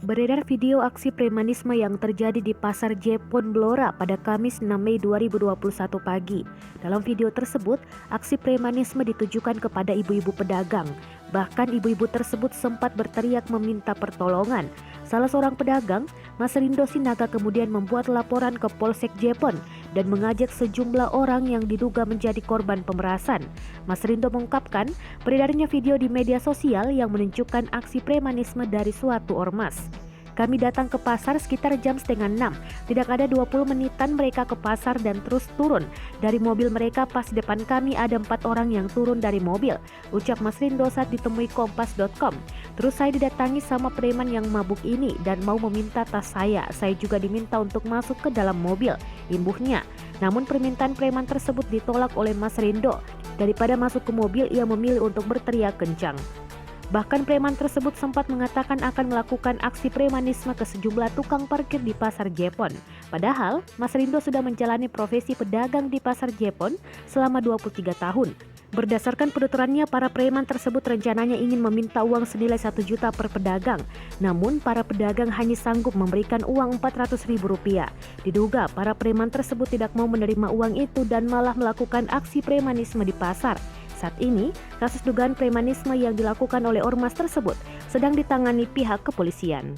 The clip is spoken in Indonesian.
Beredar video aksi premanisme yang terjadi di Pasar Jepun Blora pada Kamis 6 Mei 2021 pagi. Dalam video tersebut, aksi premanisme ditujukan kepada ibu-ibu pedagang. Bahkan ibu-ibu tersebut sempat berteriak meminta pertolongan. Salah seorang pedagang, Mas Rindo Sinaga, kemudian membuat laporan ke Polsek Jepun dan mengajak sejumlah orang yang diduga menjadi korban pemerasan. Mas Rindo mengungkapkan beredarnya video di media sosial yang menunjukkan aksi premanisme dari suatu ormas. Kami datang ke pasar sekitar jam setengah 6. Tidak ada 20 menitan mereka ke pasar dan terus turun. Dari mobil mereka pas di depan kami ada 4 orang yang turun dari mobil, ucap Mas Rindo saat ditemui Kompas.com. Terus saya didatangi sama preman yang mabuk ini dan mau meminta tas saya. Saya juga diminta untuk masuk ke dalam mobil, imbuhnya. Namun permintaan preman tersebut ditolak oleh Mas Rindo. Daripada masuk ke mobil, ia memilih untuk berteriak kencang. Bahkan preman tersebut sempat mengatakan akan melakukan aksi premanisme ke sejumlah tukang parkir di Pasar Jepun. Padahal, Mas Rindo sudah menjalani profesi pedagang di Pasar Jepun selama 23 tahun. Berdasarkan penuturannya, para preman tersebut rencananya ingin meminta uang senilai 1 juta per pedagang. Namun, para pedagang hanya sanggup memberikan uang Rp400.000. Diduga, para preman tersebut tidak mau menerima uang itu dan malah melakukan aksi premanisme di pasar. Saat ini, kasus dugaan premanisme yang dilakukan oleh ormas tersebut sedang ditangani pihak kepolisian.